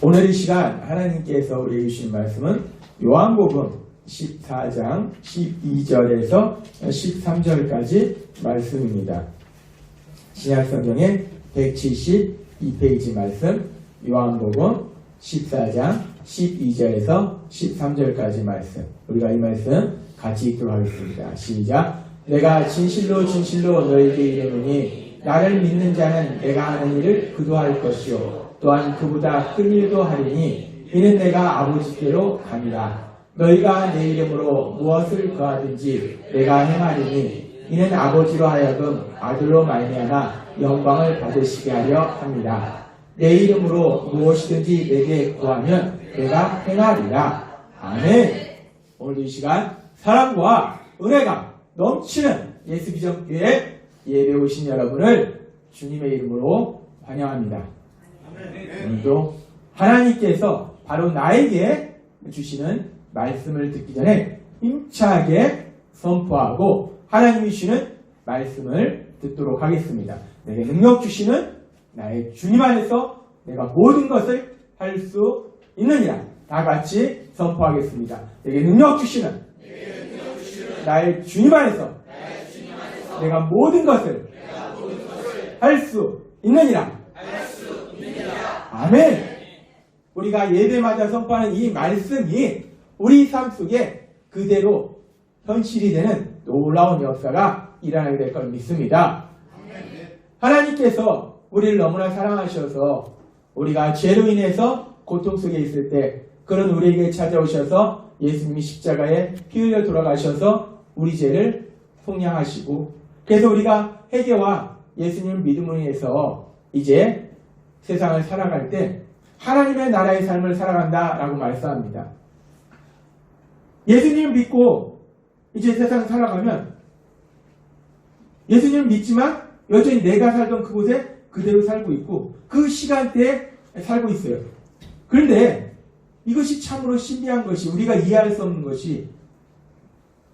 오늘 이 시간 하나님께서 우리에게 주신 말씀은 요한복음 14장 12절에서 13절까지 말씀입니다. 신약성경의 172페이지 말씀, 요한복음 14장 12절에서 13절까지 말씀. 우리가 이 말씀 같이 읽도록 하겠습니다. 시작. 내가 진실로 진실로 너에게 이르노니 나를 믿는 자는 내가 하는 일을 그도 할 것이요 또한 그보다 큰 일도 하리니 이는 내가 아버지께로 가니라. 너희가 내 이름으로 무엇을 구하든지 내가 행하리니 이는 아버지로 하여금 아들로 말미암아 영광을 받으시게 하려 합니다. 내 이름으로 무엇이든지 내게 구하면 내가 행하리라. 아멘. 오늘 이 시간 사랑과 은혜가 넘치는 예수비전교회 예배 오신 여러분을 주님의 이름으로 환영합니다. 오늘도 하나님께서 바로 나에게 주시는 말씀을 듣기 전에 힘차게 선포하고 하나님이 주시는 말씀을 듣도록 하겠습니다. 내게 능력 주시는 나의 주님 안에서 내가 모든 것을 할 수 있느니라. 다 같이 선포하겠습니다. 내게 능력 주시는 나의 주님 안에서 내가 모든 것을 할 수 있느니라. 아멘. 우리가 예배마다 선포하는 이 말씀이 우리 삶 속에 그대로 현실이 되는 놀라운 역사가 일어나게 될 걸 믿습니다. 하나님께서 우리를 너무나 사랑하셔서 우리가 죄로 인해서 고통 속에 있을 때 그런 우리에게 찾아오셔서 예수님이 십자가에 피 흘려 돌아가셔서 우리 죄를 속량하시고 그래서 우리가 회개와 예수님을 믿음으로 인해서 이제 세상을 살아갈 때 하나님의 나라의 삶을 살아간다라고 말씀합니다. 예수님을 믿고 이제 세상을 살아가면 예수님을 믿지만 여전히 내가 살던 그곳에 그대로 살고 있고 그 시간대에 살고 있어요. 그런데 이것이 참으로 신비한 것이 우리가 이해할 수 없는 것이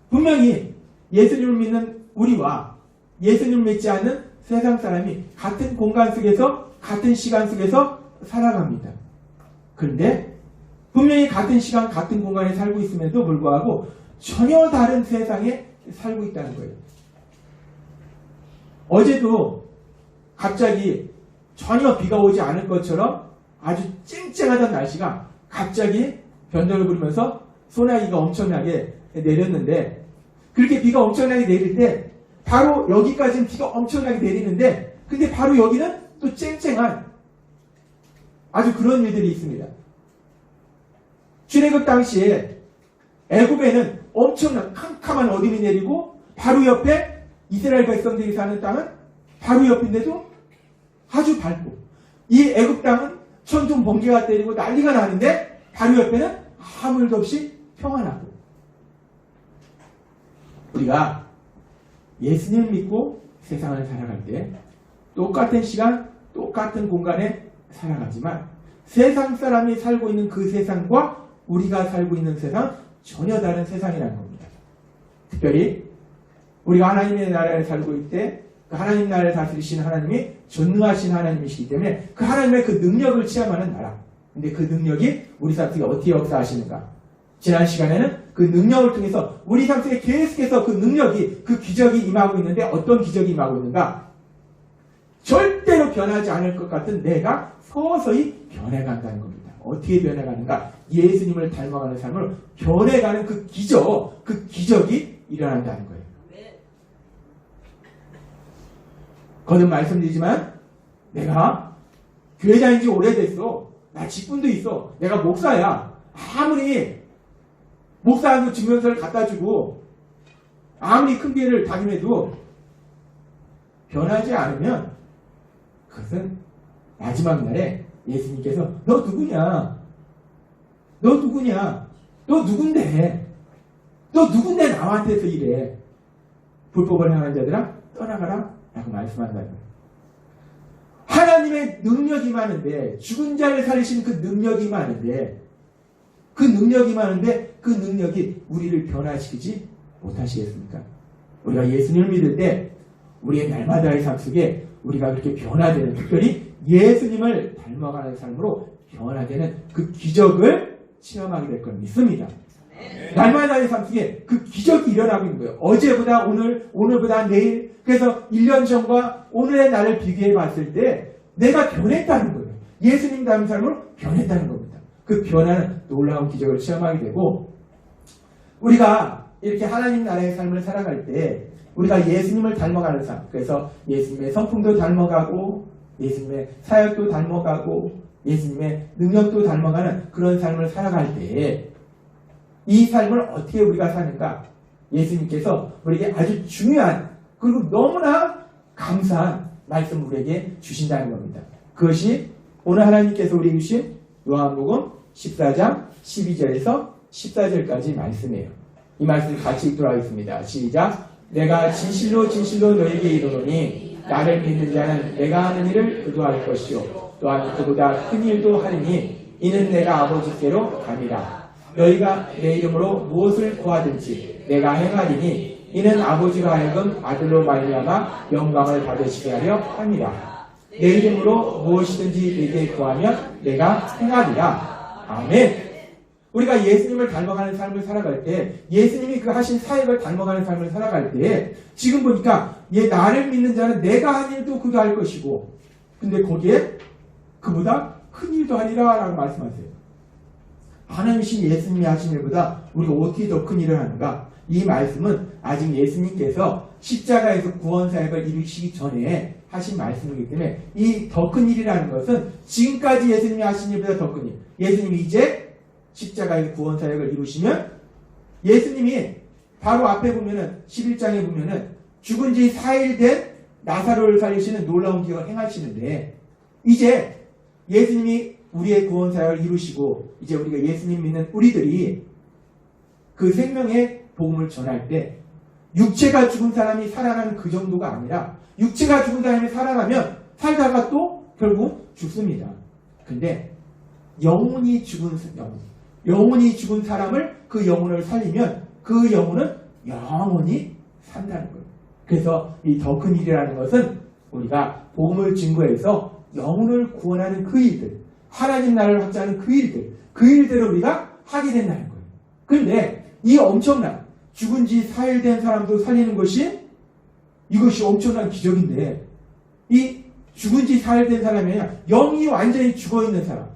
분명히 예수님을 믿는 우리와 예수님을 믿지 않는 세상 사람이 같은 공간 속에서 같은 시간 속에서 살아갑니다. 그런데 분명히 같은 시간 같은 공간에 살고 있음에도 불구하고 전혀 다른 세상에 살고 있다는 거예요. 어제도 갑자기 전혀 비가 오지 않을 것처럼 아주 쨍쨍하던 날씨가 갑자기 변덕을 부리면서 소나기가 엄청나게 내렸는데 그렇게 비가 엄청나게 내릴 때 바로 여기까지는 비가 엄청나게 내리는데 근데 바로 여기는 또 쨍쨍한 아주 그런 일들이 있습니다. 출애굽 당시에 애굽에는 엄청난 캄캄한 어둠이 내리고 바로 옆에 이스라엘 백성들이 사는 땅은 바로 옆인데도 아주 밝고 이 애굽 땅은 천둥 번개가 때리고 난리가 나는데 바로 옆에는 아무 일도 없이 평안하고 우리가 예수님을 믿고 세상을 살아갈 때 똑같은 시간, 똑같은 공간에 살아가지만 세상 사람이 살고 있는 그 세상과 우리가 살고 있는 세상 전혀 다른 세상이라는 겁니다. 특별히 우리가 하나님의 나라에 살고 있을 때 그 하나님 나라를 다스리시는 하나님이 전능하신 하나님이시기 때문에 그 하나님의 그 능력을 체험하는 나라. 근데 그 능력이 우리 삶 속에 어떻게 역사하시는가? 지난 시간에는 그 능력을 통해서 우리 삶 속에 계속해서 그 능력이 그 기적이 임하고 있는데 어떤 기적이 임하고 있는가? 절대로 변하지 않을 것 같은 내가 서서히 변해간다는 겁니다. 어떻게 변해가는가? 예수님을 닮아가는 삶으로 변해가는 그 기적이 일어난다는 거예요. 거듭 말씀드리지만 내가 교회자인 지 오래됐어. 나 직분도 있어. 내가 목사야. 아무리 목사하고 증명서를 갖다 주고 아무리 큰 교회를 다짐해도 변하지 않으면 그것은 마지막 날에 예수님께서 너 누구냐? 너 누구냐? 너 누군데? 너 누군데 남한테서 이래? 불법을 행하는 자들아 떠나가라 라고 말씀한다는 거예요. 하나님의 능력이 많은데 죽은 자를 살리시는 그 능력이 많은데 그 능력이 우리를 변화시키지 못하시겠습니까? 우리가 예수님을 믿을 때 우리의 날마다의 삶 속에 우리가 그렇게 변화되는 특별히 예수님을 닮아가는 삶으로 변화되는 그 기적을 체험하게 될 걸 믿습니다. 날마다의 삶 속에 그 기적이 일어나고 있는 거예요. 어제보다 오늘, 오늘보다 내일. 그래서 1년 전과 오늘의 나를 비교해 봤을 때 내가 변했다는 거예요. 예수님 닮은 삶으로 변했다는 겁니다. 그 변화는 놀라운 기적을 체험하게 되고, 우리가 이렇게 하나님 나라의 삶을 살아갈 때 우리가 예수님을 닮아가는 삶, 그래서 예수님의 성품도 닮아가고 예수님의 사역도 닮아가고 예수님의 능력도 닮아가는 그런 삶을 살아갈 때 이 삶을 어떻게 우리가 사는가? 예수님께서 우리에게 아주 중요한 그리고 너무나 감사한 말씀을 우리에게 주신다는 겁니다. 그것이 오늘 하나님께서 우리에게 주신 요한복음 14장 12절에서 14절까지 말씀이에요. 이 말씀 같이 읽도록 하겠습니다. 시작. 내가 진실로 진실로 너에게 이르노니 나를 믿는 자는 내가 하는 일을 그도 할 것이요 또한 그보다 큰 일도 하리니 이는 내가 아버지께로 감이라. 너희가 내 이름으로 무엇을 구하든지 내가 행하리니 이는 아버지가 하여금 아들로 말미암아 영광을 받으시게 하려 함이라. 내 이름으로 무엇이든지 내게 구하면 내가 행하리라. 아멘. 우리가 예수님을 닮아가는 삶을 살아갈 때, 예수님이 그 하신 사역을 닮아가는 삶을 살아갈 때, 지금 보니까 나를 믿는 자는 내가 한 일도 그도 할 것이고, 근데 거기에 그보다 큰 일도 하리라 라고 말씀하세요. 하나님이신 예수님이 하신 일보다 우리가 어떻게 더 큰 일을 하는가? 이 말씀은 아직 예수님께서 십자가에서 구원 사역을 이루시기 전에 하신 말씀이기 때문에 이 더 큰 일이라는 것은 지금까지 예수님이 하신 일보다 더 큰 일. 예수님이 이제 십자가의 구원 사역을 이루시면 예수님이 바로 앞에 보면은 11장에 보면은 죽은 지 4일 된 나사로를 살리시는 놀라운 기적을 행하시는데 이제 예수님이 우리의 구원 사역을 이루시고 이제 우리가 예수님 믿는 우리들이 그 생명의 복음을 전할 때 육체가 죽은 사람이 살아나는 그 정도가 아니라 육체가 죽은 사람이 살아나면 살다가 또 결국 죽습니다. 근데 영혼이 죽은 사람을 그 영혼을 살리면 그 영혼은 영원히 산다는 거예요. 그래서 이 더 큰 일이라는 것은 우리가 복음을 증거해서 영혼을 구원하는 그 일들, 하나님 나라를 확장하는 그 일들을 우리가 하게 된다는 거예요. 그런데 이 엄청난 죽은 지 4일 된 사람도 살리는 것이 이것이 엄청난 기적인데 이 죽은 지 4일 된 사람이 아니라 영이 완전히 죽어있는 사람,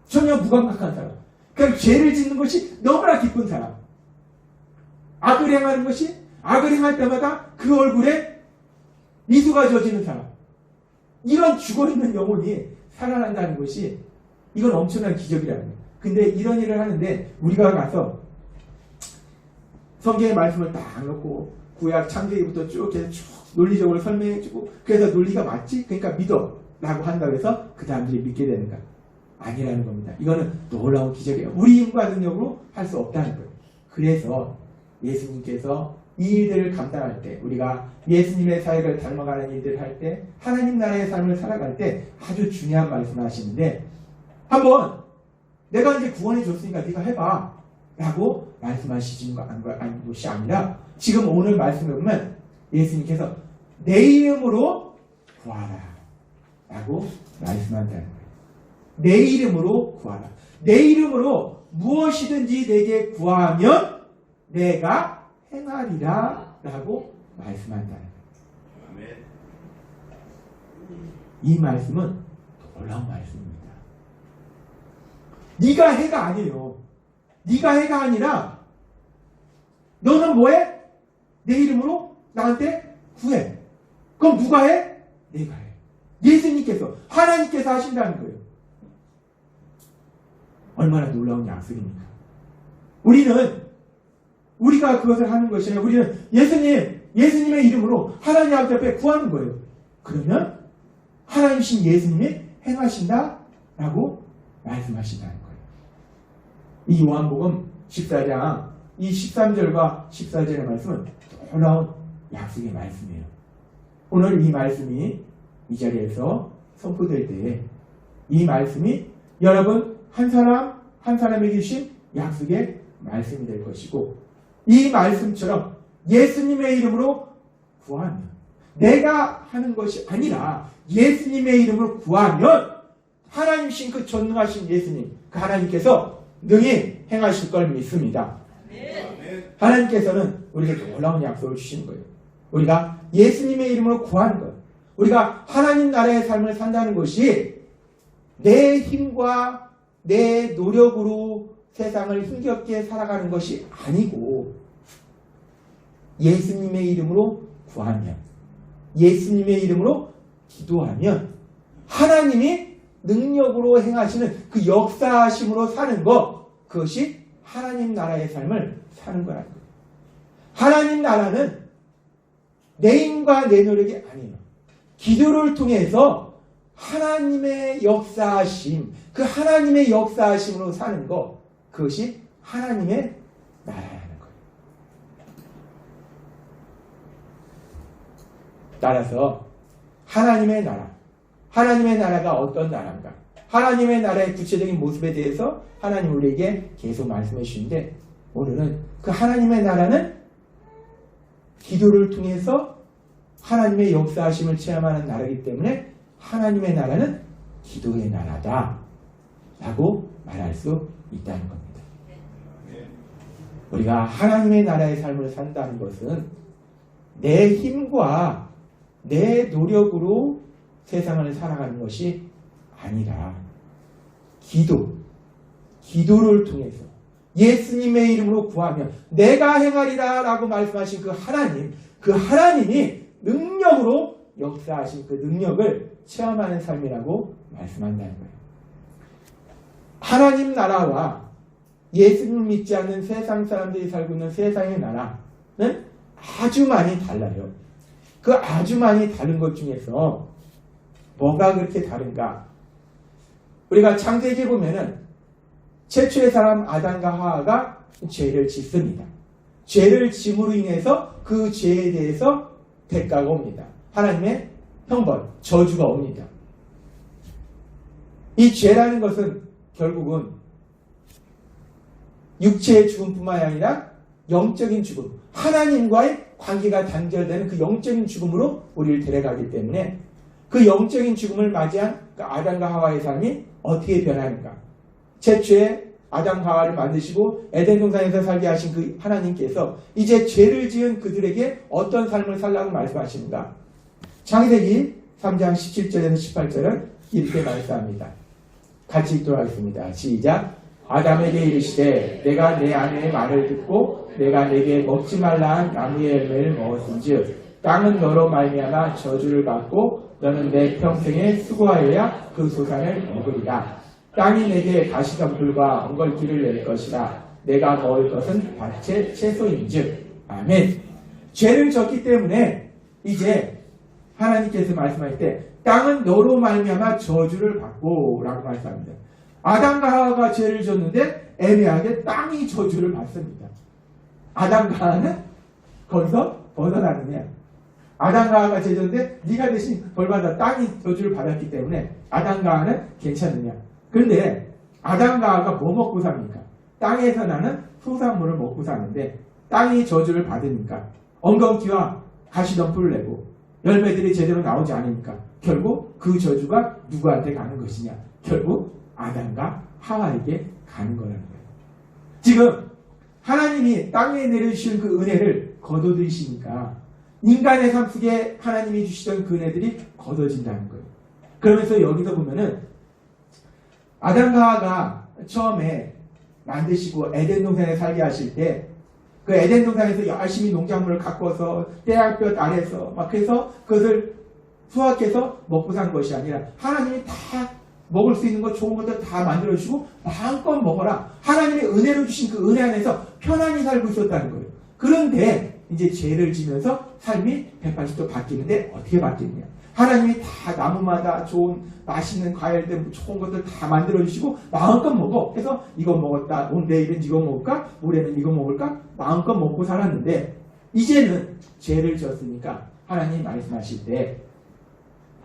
전혀 무감각한 사람, 그러니까 죄를 짓는 것이 너무나 기쁜 사람, 악을 행하는 것이 악을 행할 때마다 그 얼굴에 미소가 져지는 사람, 이런 죽어있는 영혼이 살아난다는 것이 이건 엄청난 기적이라는 거예요. 근데 이런 일을 하는데 우리가 가서 성경의 말씀을 딱 놓고 구약 창세기부터 쭉 해서 쭉 논리적으로 설명해주고 그래서 논리가 맞지? 그러니까 믿어 라고 한다고 해서 그 사람들이 믿게 되는가? 아니라는 겁니다. 이거는 놀라운 기적이에요. 우리 힘과 능력으로 할 수 없다는 거예요. 그래서 예수님께서 이 일들을 감당할 때 우리가 예수님의 사역을 닮아가는 일들을 할 때 하나님 나라의 삶을 살아갈 때 아주 중요한 말씀을 하시는데 한번 내가 이제 구원해 줬으니까 네가 해봐 라고 말씀하시는 것이 아니라 지금 오늘 말씀에 보면 예수님께서 내 이름으로 구하라 라고 말씀한다는 거예요. 내 이름으로 구하라. 내 이름으로 무엇이든지 내게 구하면 내가 행하리라 라고 말씀한다는 거예요. 이 말씀은 놀라운 말씀입니다. 네가 해가 아니에요. 네가 해가 아니라 너는 뭐해? 내 이름으로 나한테 구해. 그럼 누가 해? 내가 해. 예수님께서 하나님께서 하신다는 거예요. 얼마나 놀라운 약속입니까? 우리가 그것을 하는 것이 아니라 우리는 예수님의 이름으로 하나님 앞에 구하는 거예요. 그러면 하나님이신 예수님이 행하신다 라고 말씀하신다는 거예요. 이 요한복음 14장 이 13절과 14절의 말씀은 놀라운 약속의 말씀이에요. 오늘 이 말씀이 이 자리에서 선포될 때에 이 말씀이 여러분 한 사람 한 사람에게 주신 약속의 말씀이 될 것이고 이 말씀처럼 예수님의 이름으로 구하면 내가 하는 것이 아니라 예수님의 이름으로 구하면 하나님신 그 전능하신 예수님, 그 하나님께서 능히 행하실 걸 믿습니다. 하나님께서는 우리에게 놀라운 약속을 주시는 거예요. 우리가 예수님의 이름으로 구하는 것, 우리가 하나님 나라의 삶을 산다는 것이 내 힘과 내 노력으로 세상을 힘겹게 살아가는 것이 아니고 예수님의 이름으로 구하면, 예수님의 이름으로 기도하면 하나님이 능력으로 행하시는 그 역사하심으로 사는 것, 그것이 하나님 나라의 삶을 사는 거라는 거예요. 하나님 나라는 내 힘과 내 노력이 아니에요. 기도를 통해서 하나님의 역사하심, 그 하나님의 역사하심으로 사는 것, 그것이 하나님의 나라라는 거예요. 따라서 하나님의 나라가 어떤 나라인가? 하나님의 나라의 구체적인 모습에 대해서 하나님 우리에게 계속 말씀해 주시는데, 오늘은 그 하나님의 나라는 기도를 통해서 하나님의 역사하심을 체험하는 나라이기 때문에 하나님의 나라는 기도의 나라다 라고 말할 수 있다는 겁니다. 우리가 하나님의 나라의 삶을 산다는 것은 내 힘과 내 노력으로 세상을 살아가는 것이 아니라 기도를 통해서 예수님의 이름으로 구하며 내가 행하리라 라고 말씀하신 그 하나님이 능력으로 역사하신 그 능력을 체험하는 삶이라고 말씀한다는 거예요. 하나님 나라와 예수님을 믿지 않는 세상 사람들이 살고 있는 세상의 나라는 아주 많이 달라요. 그 아주 많이 다른 것 중에서 뭐가 그렇게 다른가? 우리가 창세기에 보면은 최초의 사람 아담과 하와가 죄를 짓습니다. 죄를 짐으로 인해서 그 죄에 대해서 대가가 옵니다. 하나님의 형벌, 저주가 옵니다. 이 죄라는 것은 결국은 육체의 죽음뿐만 아니라 영적인 죽음, 하나님과의 관계가 단절되는 그 영적인 죽음으로 우리를 데려가기 때문에 그 영적인 죽음을 맞이한 그 아담과 하와의 삶이 어떻게 변하는가? 최초에 아담과 하와를 만드시고 에덴 동산에서 살게 하신 그 하나님께서 이제 죄를 지은 그들에게 어떤 삶을 살라고 말씀하십니까? 창세기 3장 17절에서 18절은 이렇게 말씀합니다. 같이 읽도록 하겠습니다. 시작. 아담에게 이르시되 내가 내 아내의 말을 듣고 내가 내게 먹지 말라 한 나무의 열매를 먹었은즉 땅은 너로 말미암아 저주를 받고 너는 내 평생에 수고하여야 그 소산을 먹으리라. 땅이 내게 가시덤불과 엉겅퀴를 낼 것이라. 내가 먹을 것은 밭의 채소인즉. 아멘. 죄를 졌기 때문에 이제 하나님께서 말씀하실 때 땅은 너로 말미암아 저주를 받고 라고 말씀합니다. 아담과 하와가 죄를 졌는데 애매하게 땅이 저주를 받습니다. 아담과 하와는 거기서 벗어나느냐? 아담과 하와가 죄 졌는데 네가 대신 벌받아 땅이 저주를 받았기 때문에 아담과 하와는 괜찮느냐? 그런데 아담과 하와가 뭐 먹고 삽니까? 땅에서 나는 소산물을 먹고 사는데 땅이 저주를 받으니까 엉겅퀴와 가시덤불을 내고 열매들이 제대로 나오지 않으니까 결국 그 저주가 누구한테 가는 것이냐? 결국 아담과 하와에게 가는 거라는 거예요. 지금 하나님이 땅에 내려주신 그 은혜를 거둬들이시니까 인간의 삶 속에 하나님이 주시던 그 은혜들이 거둬진다는 거예요. 그러면서 여기서 보면은 아담과 하와가 처음에 만드시고 에덴 동산에 살게 하실 때 그 에덴 동산에서 열심히 농작물을 가꿔서 떼약볕 아래서 막 해서 그것을 수확해서 먹고 산 것이 아니라 하나님이 다 먹을 수 있는 것 좋은 것들 다 만들어주시고 마음껏 먹어라. 하나님의 은혜로 주신 그 은혜 안에서 편안히 살고 있었다는 거예요. 그런데 이제 죄를 지면서 삶이 180도 바뀌는데 어떻게 바뀌느냐? 하나님이 다 나무마다 좋은 맛있는 과일들 좋은 것들 다 만들어주시고 마음껏 먹어. 해서 이거 먹었다. 오늘 내일은 이거 먹을까? 모레는 이거 먹을까? 마음껏 먹고 살았는데 이제는 죄를 지었으니까 하나님 말씀하실 때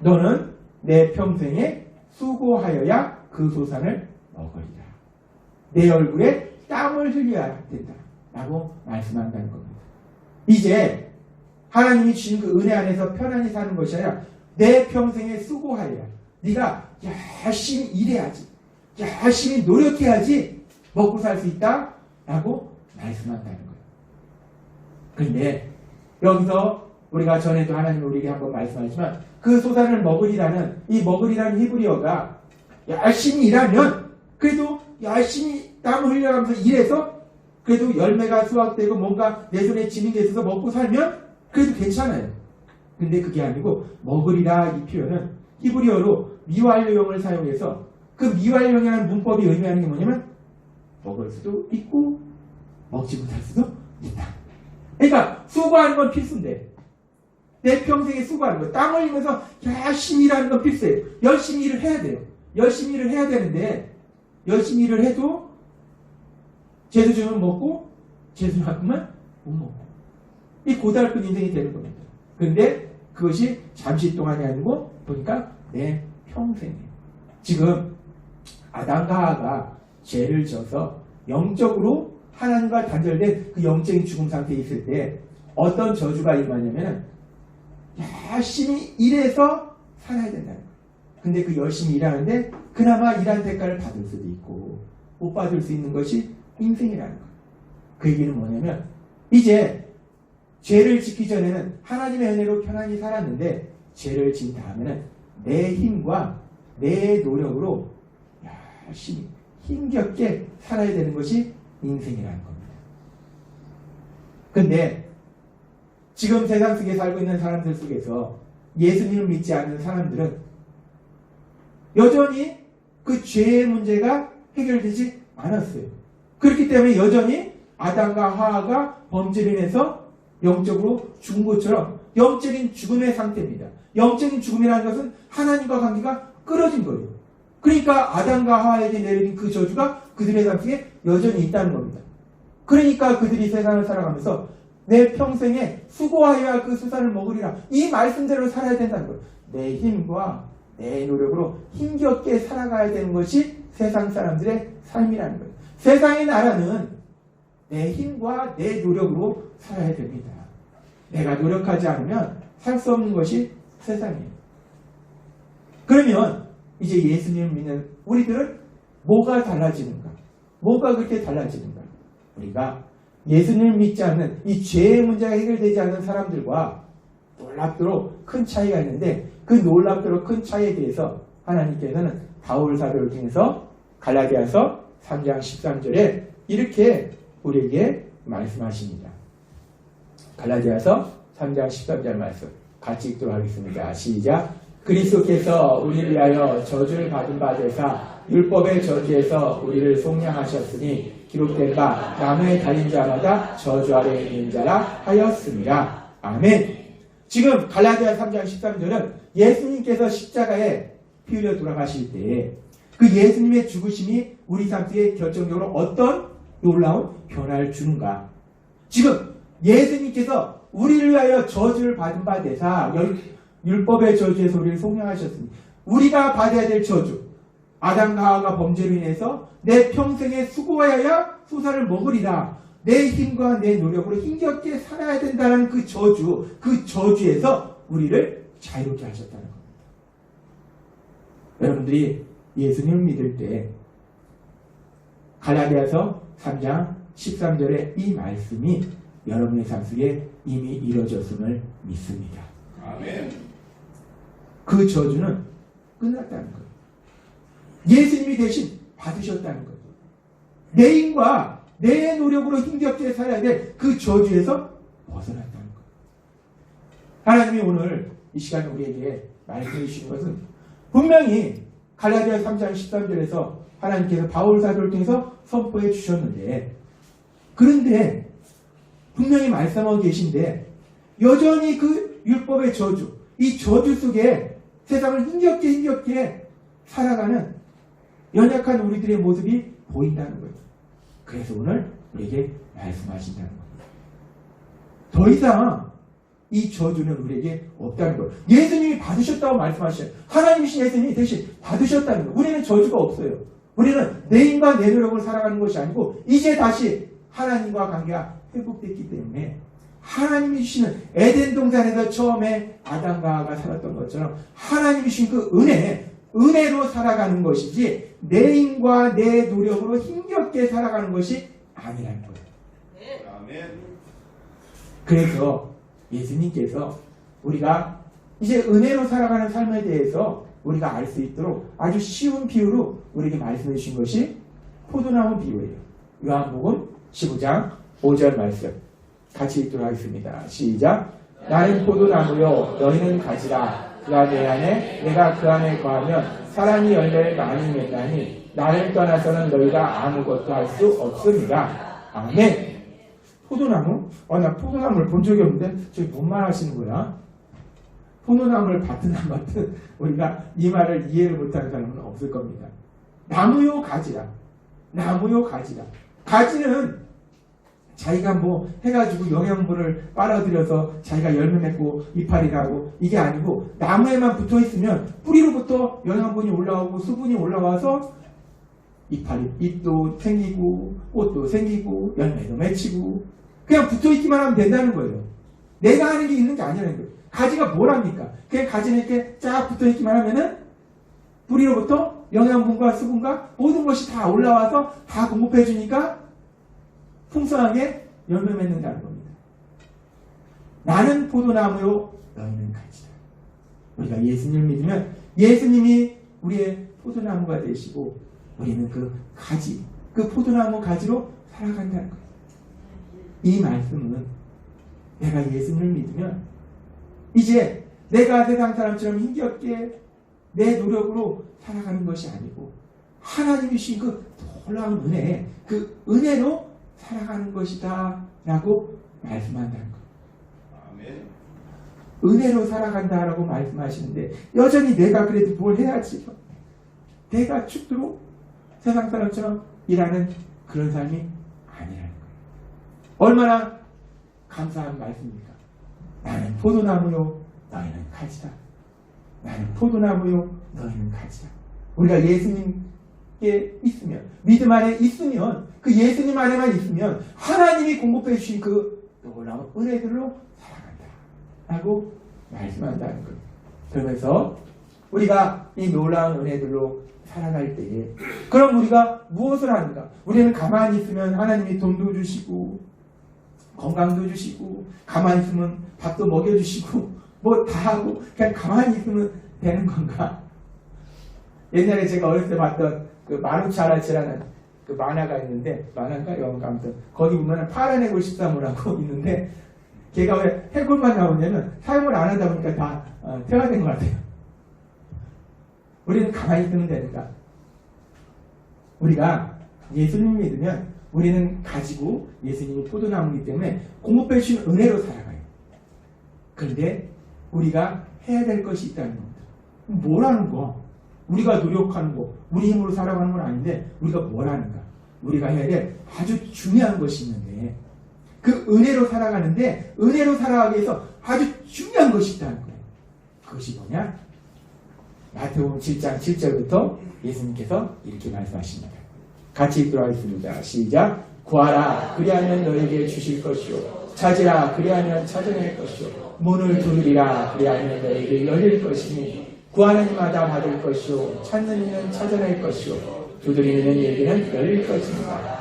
너는 내 평생에 수고하여야 그 소산을 먹으리라. 내 얼굴에 땀을 흘려야 된다. 라고 말씀한다는 겁니다. 이제 하나님이 주신 그 은혜 안에서 편안히 사는 것이 아니라 내 평생에 수고하여야 네가 열심히 일해야지, 열심히 노력해야지 먹고 살 수 있다 라고 말씀한다는 거예요. 그런데 여기서 우리가 전에도 하나님 우리에게 한번 말씀하지만 그 소산을 먹으리라는 이 먹으리라는 히브리어가 열심히 일하면 그래도 열심히 땀 흘려가면서 일해서 그래도 열매가 수확되고 뭔가 내 손에 지는 게 있어서 먹고 살면 그래도 괜찮아요. 근데 그게 아니고 먹으리라 이 표현은 히브리어로 미완료형을 사용해서 그 미완료형이라는 문법이 의미하는 게 뭐냐면 먹을 수도 있고 먹지 못할 수도 있다. 그러니까 수고하는 건 필수인데 내 평생에 수고하는 거, 땀 흘리면서 열심히 일하는 건 필수예요. 열심히 일을 해야 돼요. 열심히 일을 해야 되는데 열심히 일을 해도 재수 주면 먹고 재수 받으면 못 먹고 이 고달픈 인생이 되는 겁니다. 그런데 그것이 잠시 동안이 아니고 보니까 내 평생이에요. 지금 아담과 하와가 죄를 져서 영적으로 하나님과 단절된 그 영적인 죽음 상태에 있을 때 어떤 저주가 임하냐면 열심히 일해서 살아야 된다는 거예요. 근데 그 열심히 일하는데 그나마 일한 대가를 받을 수도 있고 못 받을 수 있는 것이 인생이라는 거예요. 그 얘기는 뭐냐면 이제 죄를 짓기 전에는 하나님의 은혜로 편안히 살았는데 죄를 지은 다음에는 내 힘과 내 노력으로 열심히 힘겹게 살아야 되는 것이 인생이라는 겁니다. 근데 지금 세상 속에 살고 있는 사람들 속에서 예수님을 믿지 않는 사람들은 여전히 그 죄의 문제가 해결되지 않았어요. 그렇기 때문에 여전히 아담과 하와가 범죄로 인해서 영적으로 죽은 것처럼 영적인 죽음의 상태입니다. 영적인 죽음이라는 것은 하나님과 관계가 끊어진 거예요. 그러니까 아담과 하와에게 내려진 그 저주가 그들의 삶 속에 여전히 있다는 겁니다. 그러니까 그들이 세상을 살아가면서 내 평생에 수고하여야 그 수산을 먹으리라 이 말씀대로 살아야 된다는 거예요. 내 힘과 내 노력으로 힘겹게 살아가야 되는 것이 세상 사람들의 삶이라는 거예요. 세상의 나라는 내 힘과 내 노력으로 살아야 됩니다. 내가 노력하지 않으면 살 수 없는 것이 세상이에요. 그러면 이제 예수님을 믿는 우리들은 뭐가 달라지는가? 뭐가 그렇게 달라지는가? 우리가 예수님을 믿지 않는 이 죄의 문제가 해결되지 않는 사람들과 놀랍도록 큰 차이가 있는데 그 놀랍도록 큰 차이에 대해서 하나님께서는 바울 사도를 통해서 갈라디아서 3장 13절에 이렇게 우리에게 말씀하십니다. 갈라디아서 3장 13절 말씀 같이 읽도록 하겠습니다. 시작. 그리스도께서 우리를 위하여 저주를 받은 바 되사 율법의 저주에서 우리를 속량하셨으니 기록된 바 나무에 달린 자마다 저주 아래 있는 자라 하였습니다. 아멘. 지금 갈라디아 3장 13절은 예수님께서 십자가에 피 흘려 돌아가실 때 그 예수님의 죽으심이 우리 삶 속에 결정적으로 어떤 놀라운 변화를 주는가. 지금 예수님께서 우리를 위하여 저주를 받은 바 되사 율법의 저주에서 우리를 속량하셨으니 우리가 받아야 될 저주 아담과 하와가 범죄로 인해서 내 평생에 수고하여야 수산을 먹으리라 내 힘과 내 노력으로 힘겹게 살아야 된다는 그 저주에서 우리를 자유롭게 하셨다는 겁니다. 여러분들이 예수님을 믿을 때 갈라디아서 3장 13절의 이 말씀이 여러분의 삶 속에 이미 이루어졌음을 믿습니다. 아멘. 그 저주는 끝났다는 거예요. 예수님이 대신 받으셨다는 거예요. 내 힘과 내 노력으로 힘겹게 살아야 될 그 저주에서 벗어났다는 거예요. 하나님이 오늘 이 시간에 우리에게 말씀해 주시는 것은 분명히 갈라디아 3장 13절에서 하나님께서 바울 사도를 통해서 선포해 주셨는데 그런데 분명히 말씀하고 계신데 여전히 그 율법의 저주 이 저주 속에 세상을 힘겹게 살아가는 연약한 우리들의 모습이 보인다는 거예요. 그래서 오늘 우리에게 말씀하신다는 겁니다. 더 이상 이 저주는 우리에게 없다는 거예요. 예수님이 받으셨다고 말씀하셔요. 하나님이신 예수님이 대신 받으셨다는 거예요. 우리는 저주가 없어요. 우리는 내 힘과 내 노력을 살아가는 것이 아니고 이제 다시 하나님과 관계가 회복됐기 때문에 하나님이 주시는 에덴 동산에서 처음에 아담과 하와가 살았던 것처럼 하나님이 주신 그 은혜로 살아가는 것이지 내 힘과 내 노력으로 힘겹게 살아가는 것이 아니라는 거예요. 아멘. 그래서 예수님께서 우리가 이제 은혜로 살아가는 삶에 대해서 우리가 알 수 있도록 아주 쉬운 비유로 우리에게 말씀해 주신 것이 포도나무 비유예요. 요한복음 15장 5절 말씀 같이 읽도록 하겠습니다. 시작. 나는 포도나무요 너희는 가지라. 그가 내 안에 내가 그 안에 거하면 사람이 열매를 많이 맺나니 나를 떠나서는 너희가 아무것도 할 수 없습니다. 아멘. 포도나무? 나 포도나무를 본 적이 없는데 저기 뭔 말 하시는 거야? 포도나무를 받든 안 받든 우리가 이 말을 이해를 못하는 사람은 없을 겁니다. 나무요 가지라. 나무요 가지라. 가지는 자기가 뭐 해가지고 영양분을 빨아들여서 자기가 열매 맺고 이파리 나고 이게 아니고 나무에만 붙어 있으면 뿌리로부터 영양분이 올라오고 수분이 올라와서 이파리, 잎도 생기고 꽃도 생기고 열매도 맺히고 그냥 붙어 있기만 하면 된다는 거예요. 내가 하는 게 있는 게 아니라는 거예요. 가지가 뭘 합니까? 그냥 가지는 이렇게 쫙 붙어 있기만 하면은 뿌리로부터 영양분과 수분과 모든 것이 다 올라와서 다 공급해 주니까 풍성하게 열매 맺는다는 겁니다. 나는 포도나무요 너희는 가지다. 우리가 예수님을 믿으면 예수님이 우리의 포도나무가 되시고 우리는 그 가지, 그 포도나무 가지로 살아간다는 거예요. 이 말씀은 내가 예수님을 믿으면 이제 내가 세상 사람처럼 힘겹게 내 노력으로 살아가는 것이 아니고 하나님이 주신 그 놀라운 은혜, 그 은혜로 살아가는 것이다 라고 말씀한다는 거예요. 아멘. 은혜로 살아간다라고 말씀하시는데 여전히 내가 그래도 뭘 해야지. 내가 죽도록 세상 사람처럼 일하는 그런 삶이 아니라는 거예요. 얼마나 감사한 말씀입니까? 나는 포도나무요 너희는 가지다. 나는 포도나무요 너희는 가지다. 우리가 예수님께 있으면 믿음 안에 있으면 그 예수님 안에만 있으면 하나님이 공급해 주신 그 놀라운 은혜들로 살아간다 라고 말씀한다는 거예요. 그러면서 우리가 이 놀라운 은혜들로 살아갈 때에 그럼 우리가 무엇을 하는가? 우리는 가만히 있으면 하나님이 돈도 주시고 건강도 주시고 가만히 있으면 밥도 먹여주시고 뭐 다 하고 그냥 가만히 있으면 되는 건가? 옛날에 제가 어렸을 때 봤던 그 마루차라치라는 그 만화가 있는데 만화인가 영화가 아무튼 거기 보면 파란 해골 13호라고 있는데 걔가 왜 해골만 나오냐면 사용을 안 하다 보니까 다 퇴화된 것 같아요. 우리는 가만히 있으면 되는가? 우리가 예수님 믿으면 우리는 가지고 예수님이 포도나무이기 때문에 공급해 주신 은혜로 살아가요. 그런데 우리가 해야 될 것이 있다는 겁니다. 뭘 하는 거? 우리가 노력하는 거, 우리 힘으로 살아가는 건 아닌데 우리가 뭘 하는가? 우리가 해야 될 아주 중요한 것이 있는데 그 은혜로 살아가는데 은혜로 살아가기 위해서 아주 중요한 것이 있다는 거예요. 그것이 뭐냐? 마태복음 7장 7절부터 예수님께서 이렇게 말씀하십니다. 같이 읽도록 하겠습니다. 시작. 구하라 그리하면 너에게 주실 것이요 찾으라 그리하면 찾아낼 것이요 문을 두드리라 그리하면 너에게 열릴 것이니 구하는 이마다 받을 것이요 찾는 이는 찾아낼 것이요 두드리는 이에게는 열릴 것입니다.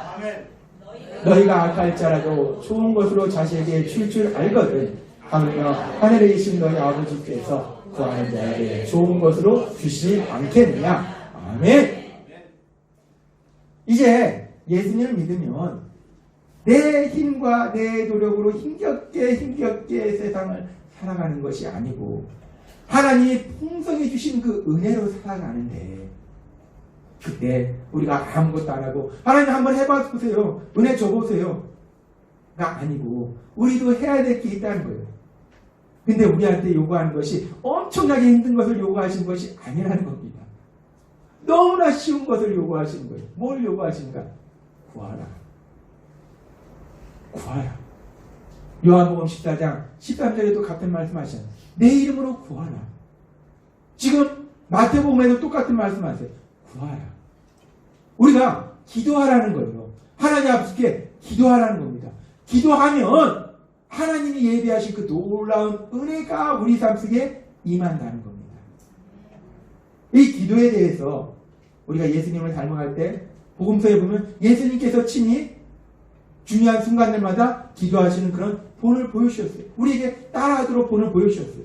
너희가 악할지라도 좋은 것으로 자식에게 줄 줄 알거든 하물며 하늘에 계신 너희 아버지께서 구하는 자에게 좋은 것으로 주시지 않겠느냐. 아멘. 이제 예수님을 믿으면 내 힘과 내 노력으로 힘겹게 세상을 살아가는 것이 아니고 하나님이 풍성히 주신 그 은혜로 살아가는데 그때 우리가 아무것도 안 하고 하나님 한번 해봐 보세요. 은혜 줘보세요. 가 아니고 우리도 해야 될 게 있다는 거예요. 근데 우리한테 요구하는 것이 엄청나게 힘든 것을 요구하시는 것이 아니라는 겁니다. 너무나 쉬운 것을 요구하시는 거예요. 뭘 요구하시는가? 구하라. 구하라. 요한복음 14장 13절에도 같은 말씀 하셨어요. 내 이름으로 구하라. 지금 마태복음에도 똑같은 말씀 하세요. 구하라. 우리가 기도하라는 거예요. 하나님 앞에 기도하라는 겁니다. 기도하면 하나님이 예비하신 그 놀라운 은혜가 우리 삶 속에 임한다는 겁니다. 이 기도에 대해서 우리가 예수님을 닮아갈 때 복음서에 보면 예수님께서 친히 중요한 순간들마다 기도하시는 그런 본을 보여주셨어요. 우리에게 따라하도록 본을 보여주셨어요.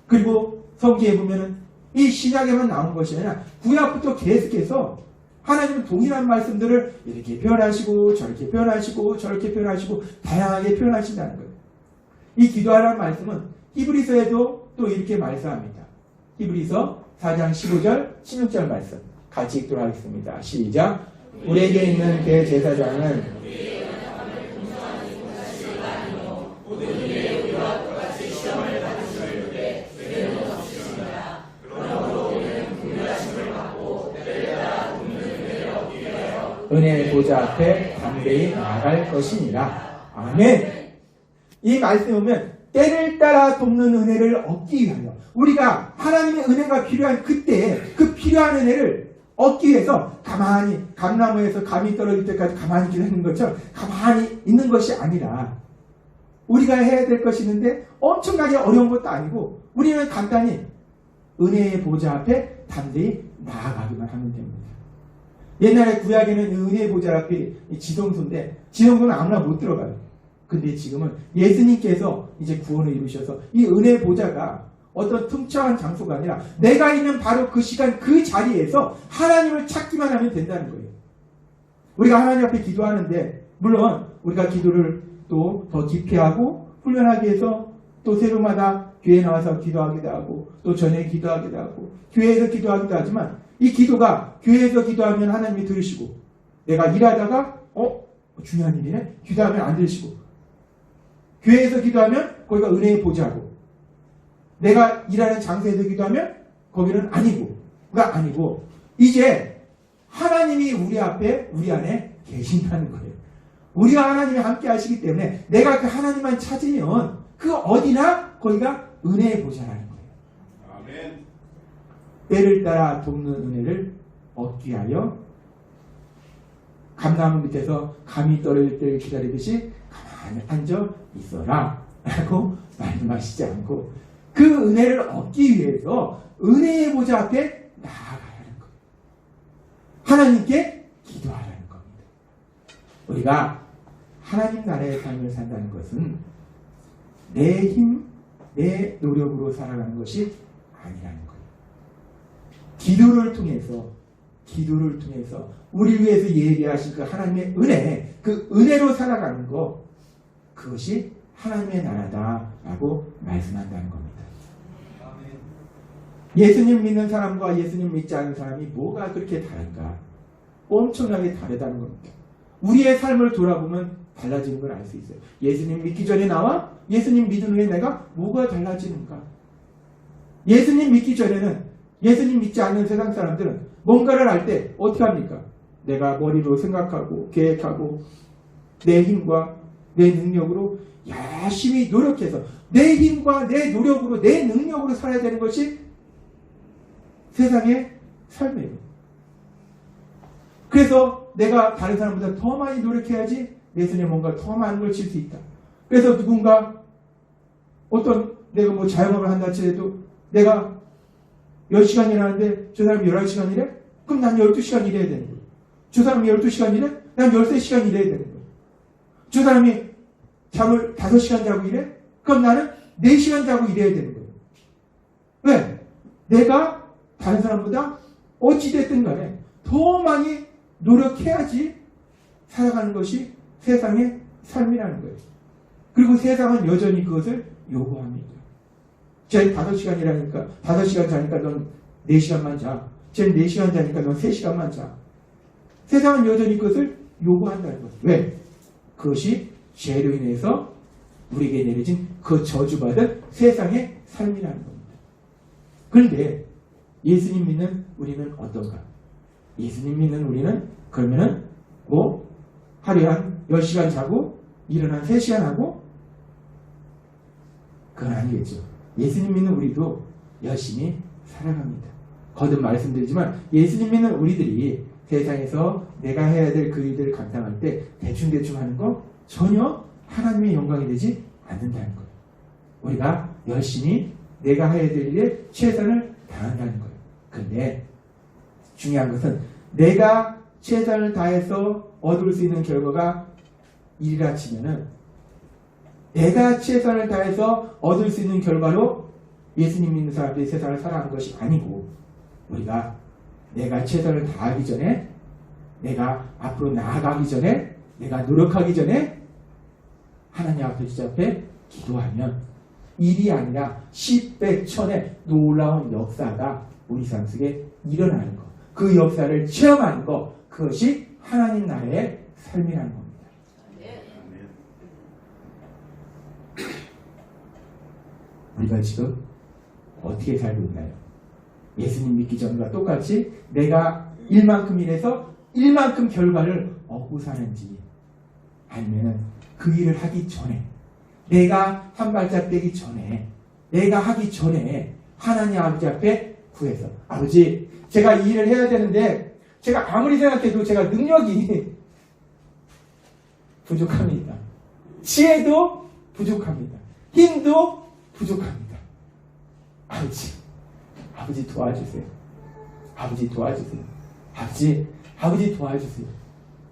그리고 성경에 보면은 이 신약에만 나온 것이 아니라 구약부터 계속해서 하나님은 동일한 말씀들을 이렇게 표현하시고 저렇게 표현하시고 저렇게 표현하시고 다양하게 표현하신다는 거예요. 이 기도하라는 말씀은 히브리서에도 또 이렇게 말씀합니다. 히브리서 4장 15절 16절 말씀 같이 읽도록 하겠습니다. 시작. 우리에게 있는 대제사장은 은혜의 보좌 앞에 담대히 나아갈 것이니라. 아멘. 이 말씀에 보면 때를 따라 돕는 은혜를 얻기 위하여 우리가 하나님의 은혜가 필요한 그때 그 필요한 은혜를 얻기 위해서 가만히 감나무에서 감이 떨어질 때까지 가만히 기다리는 것처럼 가만히 있는 것이 아니라 우리가 해야 될 것이 있는데 엄청나게 어려운 것도 아니고 우리는 간단히 은혜의 보좌 앞에 담대히 나아가기만 하면 됩니다. 옛날에 구약에는 은혜의 보좌 앞이 지성소인데 지성소는 아무나 못 들어가요. 근데 지금은 예수님께서 이제 구원을 이루셔서 이 은혜의 보좌가 어떤 tum청한 장소가 아니라 내가 있는 바로 그 시간 그 자리에서 하나님을 찾기만 하면 된다는 거예요. 우리가 하나님 앞에 기도하는데 물론 우리가 기도를 또 더 깊이 하고 훈련하기 위해서 또 새로마다 교회에 나와서 기도하기도 하고 또 전에 기도하기도 하고 교회에서 기도하기도 하지만 이 기도가 교회에서 기도하면 하나님이 들으시고 내가 일하다가 중요한 일이네? 기도하면 안 들으시고 교회에서 기도하면 거기가 은혜의 보좌고 내가 일하는 장소에서 기도하면 거기는 아니고 이제 하나님이 우리 앞에 우리 안에 계신다는 거예요. 우리와 하나님이 함께 하시기 때문에 내가 그 하나님만 찾으면 그 어디나 거기가 은혜의 보좌라는 거예요. 아멘. 때를 따라 돕는 은혜를 얻기 위하여 감나무 밑에서 감이 떨어질 때를 기다리듯이 가만히 앉아 있어라 라고 말씀하시지 않고 그 은혜를 얻기 위해서 은혜의 보좌 앞에 나아가라는 거예요. 하나님께 기도하라는 겁니다. 우리가 하나님 나라의 삶을 산다는 것은 내 힘, 내 노력으로 살아가는 것이 아니라는 거예요. 기도를 통해서 우리를 위해서 예비하신 그 하나님의 은혜, 그 은혜로 살아가는 것, 그것이 하나님의 나라다라고 말씀한다는 겁니다. 예수님 믿는 사람과 예수님 믿지 않는 사람이 뭐가 그렇게 다른가? 엄청나게 다르다는 겁니다. 우리의 삶을 돌아보면 달라지는 걸 알 수 있어요. 예수님 믿기 전에 나와 예수님 믿은 후에 내가 뭐가 달라지는가? 예수님 믿기 전에는 예수님 믿지 않는 세상 사람들은 뭔가를 할 때 어떻게 합니까? 내가 머리로 생각하고 계획하고 내 힘과 내 능력으로 열심히 노력해서 내 힘과 내 노력으로 내 능력으로 살아야 되는 것이 세상의 삶이에요. 그래서 내가 다른 사람보다 더 많이 노력해야지 내 손에 뭔가 더 많은 걸 칠 수 있다. 그래서 누군가 내가 뭐 자영업을 한다 치더라도 내가 10시간 일하는데 저 사람이 11시간 일해? 그럼 난 12시간 일해야 되는 거예요. 저 사람이 12시간 일해? 난 13시간 일해야 되는 거예요. 저 사람이 잠을 5시간 자고 일해? 그럼 나는 4시간 자고 일해야 되는 거예요. 왜? 내가 다른 사람보다 어찌됐든 간에 더 많이 노력해야지 살아가는 것이 세상의 삶이라는 거예요. 그리고 세상은 여전히 그것을 요구합니다. 쟤 5시간 일하니까 5시간 자니까 넌 4시간만 자. 쟤 4시간 자니까 넌 3시간만 자. 세상은 여전히 그것을 요구한다는 거예요. 왜? 그것이 죄로 인해서 우리에게 내려진 그 저주받은 세상의 삶이라는 겁니다. 그런데 예수님 믿는 우리는 어떤가? 예수님 믿는 우리는 그러면은 하루에 한 10시간 자고 일어나 3시간 하고 그건 아니겠죠. 예수님 믿는 우리도 열심히 살아갑니다. 거듭 말씀드리지만 예수님 믿는 우리들이 세상에서 내가 해야 될 그 일들을 감당할 때 대충대충 하는 거 전혀 하나님의 영광이 되지 않는다는 거예요. 우리가 열심히 내가 해야 될 일에 최선을 다한다는 거예요. 근데 중요한 것은 내가 최선을 다해서 얻을 수 있는 결과가 일이라 치면은 내가 최선을 다해서 얻을 수 있는 결과로 예수님 믿는 사람들이 세상을 살아가는 것이 아니고 우리가 내가 최선을 다하기 전에 내가 앞으로 나아가기 전에 내가 노력하기 전에 하나님 앞에 기도하면 일이 아니라 10배, 1000의 놀라운 역사가 우리 삶 속에 일어나는 것. 그 역사를 체험하는 것. 그것이 하나님 나라의 삶이라는 겁니다. 우리가 지금 어떻게 살고 있나요? 예수님 믿기 전과 똑같이 내가 일만큼 일해서 일만큼 결과를 얻고 사는지 아니면 그 일을 하기 전에 내가 한 발짝 떼기 전에 내가 하기 전에 하나님 아버지 앞에 구해서 아버지 제가 이 일을 해야 되는데 제가 아무리 생각해도 제가 능력이 부족합니다. 지혜도 부족합니다. 힘도 부족합니다. 아버지 도와주세요. 아버지 도와주세요. 아버지 도와주세요.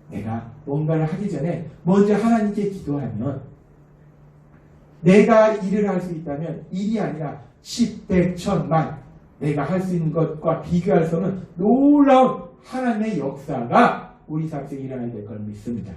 내가 뭔가를 하기 전에 먼저 하나님께 기도하면 내가 일을 할 수 있다면 일이 아니라 10배, 1000만 내가 할 수 있는 것과 비교할 수 없는 놀라운 하나님의 역사가 우리 삶 속에 일어나야 될 걸 믿습니다.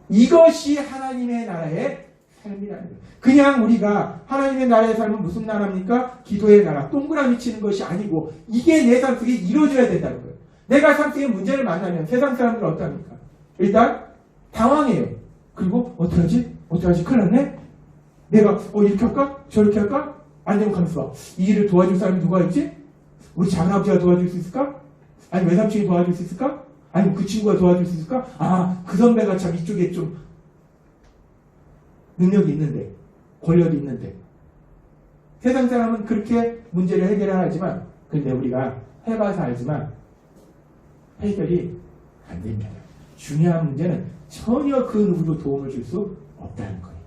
이것이 하나님의 나라의 삶이라는 거예요. 그냥 우리가 하나님의 나라의 삶은 무슨 나라입니까? 기도의 나라, 동그라미 치는 것이 아니고 이게 내 삶 속에 이루어져야 된다는 거예요. 내가 삶 속에 문제를 만나면 세상 사람들은 어떡합니까? 일단 당황해요. 그리고 어떡하지? 큰일 났네? 내가 이렇게 할까? 저렇게 할까? 안 되면 가면서 봐. 이 일을 도와줄 사람이 누가 있지? 우리 작은아버지가 도와줄 수 있을까? 아니 외삼촌이 도와줄 수 있을까? 아니면 그 친구가 도와줄 수 있을까? 그 선배가 참 이쪽에 좀 능력이 있는데 권력이 있는데 세상 사람은 그렇게 문제를 해결하지만 근데 우리가 해봐서 알지만 해결이 안 됩니다. 중요한 문제는 전혀 그 누구도 도움을 줄 수 없다는 거예요.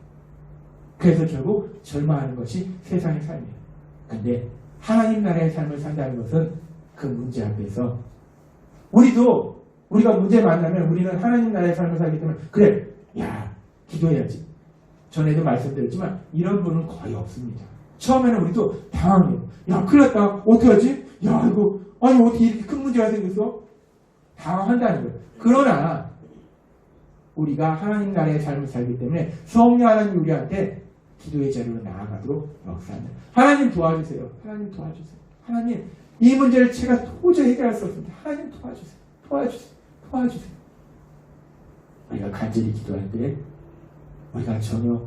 그래서 결국 절망하는 것이 세상의 삶이에요. 근데 하나님 나라의 삶을 산다는 것은 그 문제 앞에서 우리가 문제 만나면 우리는 하나님 나라의 삶을 살기 때문에 그래 기도해야지. 전에도 말씀드렸지만 이런 분은 거의 없습니다. 처음에는 우리도 당황해요. 큰일 났다. 어떻게 하지? 이거 어떻게 이렇게 큰 문제가 생겼어? 당황한다는 거예요. 그러나 우리가 하나님 나라의 삶을 살기 때문에 성령 하나님 우리한테 기도의 자리로 나아가도록 역사합니다. 하나님 도와주세요. 하나님 도와주세요. 하나님 이 문제를 제가 도저히 해결할 수 없습니다. 하나님 도와주세요. 도와주세요. 우리가 간절히 기도할 때 우리가 전혀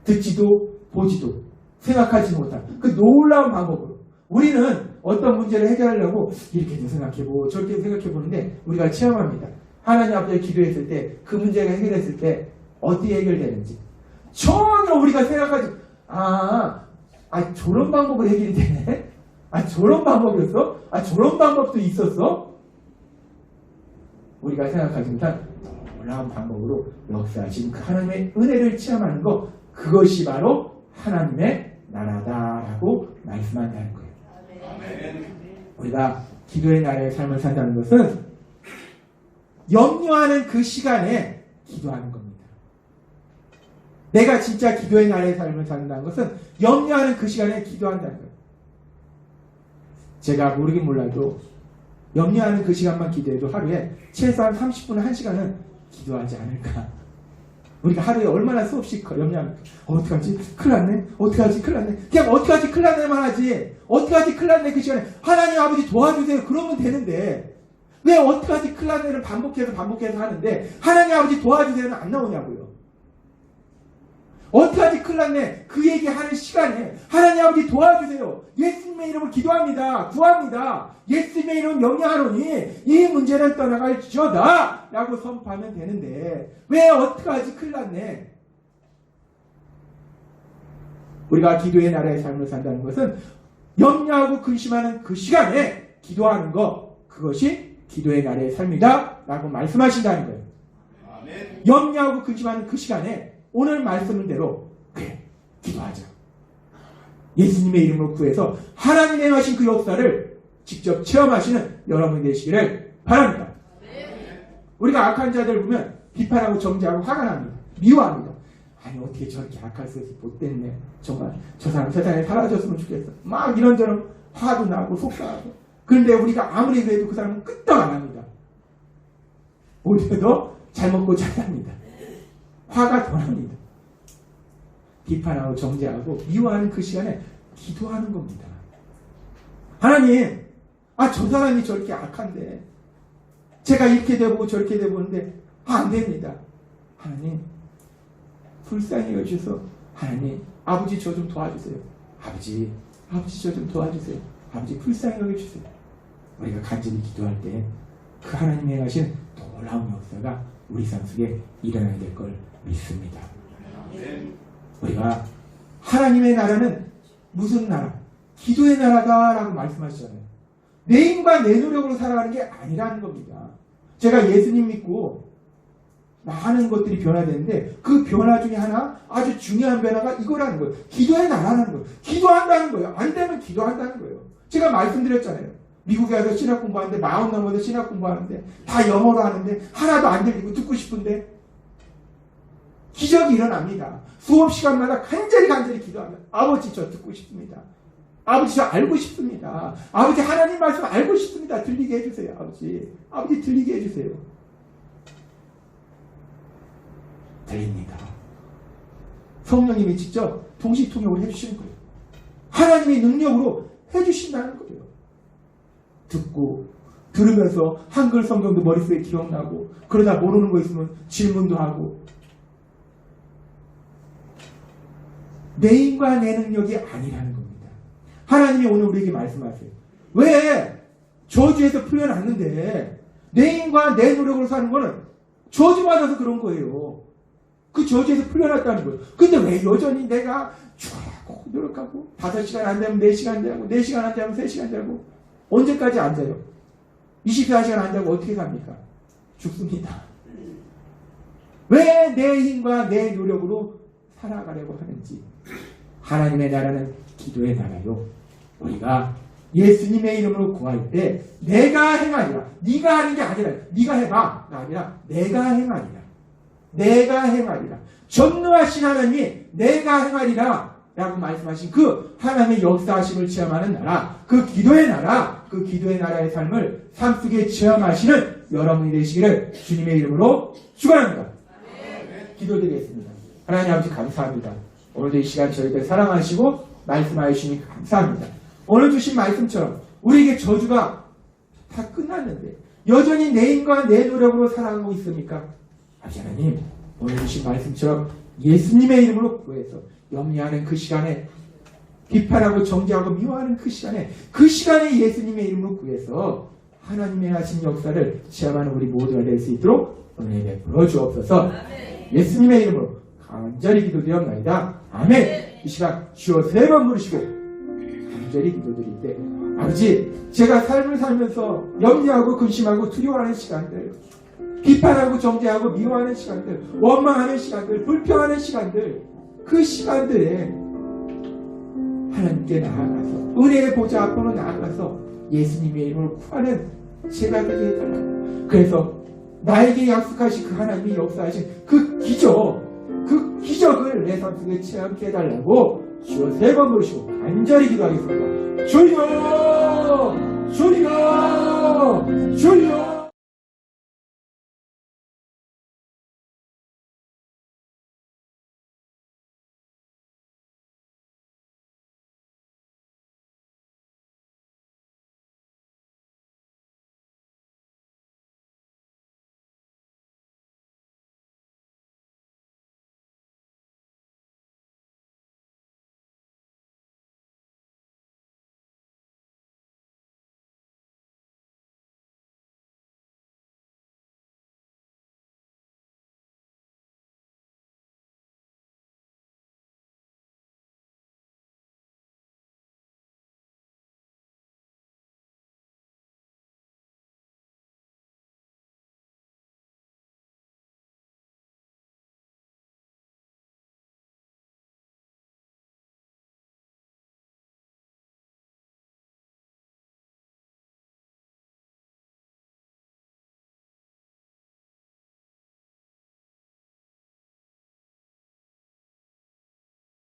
듣지도 보지도 생각하지 못한 그 놀라운 방법으로 우리는 어떤 문제를 해결하려고 이렇게도 생각해보고 저렇게도 생각해보는데 우리가 체험합니다. 하나님 앞에 기도했을 때 그 문제가 해결했을 때 어떻게 해결되는지 전혀 우리가 생각하지 저런 방법으로 해결이 되네? 저런 방법이었어? 저런 방법도 있었어? 우리가 생각하지 못한 놀라운 방법으로 역사하신 그 하나님의 은혜를 체험하는 것 그것이 바로 하나님의 나라다라고 말씀한다는 거예요. 우리가 기도의 나라의 삶을 산다는 것은 염려하는 그 시간에 기도하는 겁니다. 내가 진짜 기도의 나라의 삶을 산다는 것은 염려하는 그 시간에 기도한다는 거예요. 제가 모르긴 몰라도 염려하는 그 시간만 기도해도 하루에 최소한 30분, 1시간은 기도하지 않을까. 우리가 하루에 얼마나 수없이 염려합니까? 어떡하지? 큰일 났네? 어떡하지? 큰일 났네? 그냥 어떡하지? 큰일 났네만 하지. 어떡하지? 큰일 났네? 그 시간에 하나님 아버지 도와주세요. 그러면 되는데 왜 어떡하지? 큰일 났네를 반복해서 하는데 하나님 아버지 도와주세요는 안 나오냐고요. 어떡하지? 큰일 났네. 그 얘기하는 시간에 하나님 아버지 도와주세요. 예수님의 이름을 기도합니다. 구합니다. 예수님의 이름 명령하노니 이 문제는 떠나갈지어다 라고 선포하면 되는데 왜 어떡하지? 큰일 났네. 우리가 기도의 나라의 삶을 산다는 것은 염려하고 근심하는 그 시간에 기도하는 것 그것이 기도의 나라의 삶이다 라고 말씀하신다는 거예요. 염려하고 근심하는 그 시간에 오늘 말씀대로 그래, 기도하자. 예수님의 이름으로 구해서 하나님의 행하신 그 역사를 직접 체험하시는 여러분이 되시기를 바랍니다. 우리가 악한 자들 보면 비판하고 정죄하고 화가 납니다. 미워합니다. 아니 어떻게 저렇게 악할 수 있어. 못됐네. 정말 저 사람 세상에 사라졌으면 좋겠어. 막 이런저런 화도 나고 속상하고. 그런데 우리가 아무리 그래도 그 사람은 끄떡 안 합니다. 오히려 잘 먹고 잘 삽니다. 화가 더 납니다. 비판하고 정죄하고 미워하는 그 시간에 기도하는 겁니다. 하나님, 저 사람이 저렇게 악한데 제가 이렇게 되고 저렇게 되고는데 안 됩니다. 하나님, 불쌍히 여주셔서 하나님, 아버지 저 좀 도와주세요. 아버지 저 좀 도와주세요. 아버지 불쌍히 여겨주세요. 우리가 간절히 기도할 때 그 하나님이 행하신 놀라운 역사가 우리 삶 속에 일어나게 될 걸 믿습니다. 우리가 하나님의 나라는 무슨 나라? 기도의 나라다라고 말씀하시잖아요. 내 힘과 내 노력으로 살아가는 게 아니라는 겁니다. 제가 예수님 믿고 많은 것들이 변화되는데 그 변화 중에 하나 아주 중요한 변화가 이거라는 거예요. 기도의 나라라는 거예요. 기도한다는 거예요. 안 되면 기도한다는 거예요. 제가 말씀드렸잖아요. 미국에 와서 신학 공부하는데 40 넘어서 신학 공부하는데 다 영어로 하는데 하나도 안 들리고 듣고 싶은데 기적이 일어납니다. 수업 시간마다 간절히 기도하면 아버지 저 듣고 싶습니다. 아버지 저 알고 싶습니다. 아버지 하나님 말씀 알고 싶습니다. 들리게 해주세요. 아버지 들리게 해주세요. 들립니다. 성령님이 직접 동시통역을 해주시는 거예요. 하나님의 능력으로 해주신다는 거예요. 듣고 들으면서 한글 성경도 머릿속에 기억나고 그러다 모르는 거 있으면 질문도 하고 내 힘과 내 능력이 아니라는 겁니다. 하나님이 오늘 우리에게 말씀하세요. 왜 저주에서 풀려났는데 내 힘과 내 노력으로 사는 거는 저주받아서 그런 거예요. 그 저주에서 풀려났다는 거예요. 근데 왜 여전히 내가 쭉 노력하고 5시간 안 되면 4시간 자고 4시간 안 되면 3시간 자고 언제까지 안 자요? 24시간 안 자고 어떻게 삽니까? 죽습니다. 왜 내 힘과 내 노력으로 살아가려고 하는지. 하나님의 나라는 기도의 나라요. 우리가 예수님의 이름으로 구할 때 내가 행하리라. 네가 하는 게 아니라 네가 해봐가 아니라 내가 행하리라. 내가 행하리라. 전능하신 하나님이 내가 행하리라 라고 말씀하신 그 하나님의 역사하심을 체험하는 나라, 그 기도의 나라, 그 기도의 나라의 삶을 삶 속에 체험하시는 여러분이 되시기를 주님의 이름으로 축원합니다. 기도드리겠습니다. 하나님 아버지 감사합니다. 오늘도 이 시간 저희들 사랑하시고 말씀하여 주시니 감사합니다. 오늘 주신 말씀처럼 우리에게 저주가 다 끝났는데 여전히 내 힘과 내 노력으로 살아가고 있습니까? 아버지 하나님, 오늘 주신 말씀처럼 예수님의 이름으로 구해서 염려하는 그 시간에 비판하고 정죄하고 미워하는 그 시간에 예수님의 이름으로 구해서 하나님의 하신 역사를 체험하는 우리 모두가 될 수 있도록 은혜 베풀어 주옵소서. 예수님의 이름으로 간절히 기도드렸나이다. 아멘. 이 시간 주여 3번 부르시고 간절히 기도드릴 때 아버지, 제가 삶을 살면서 염려하고 근심하고 두려워하는 시간들, 비판하고 정죄하고 미워하는 시간들, 원망하는 시간들, 불평하는 시간들, 그 시간들에 하나님께 나아가서 은혜의 보좌 앞으로 나아가서 예수님의 이름으로 구하는 제가 되게 해달라고. 그래서 나에게 약속하신 그 하나님이 역사하신 그 기적을 내 삶 속에 체험케 해달라고 주여 3번 부르시고 간절히 기도하겠습니다. 주여! 주여! 주여!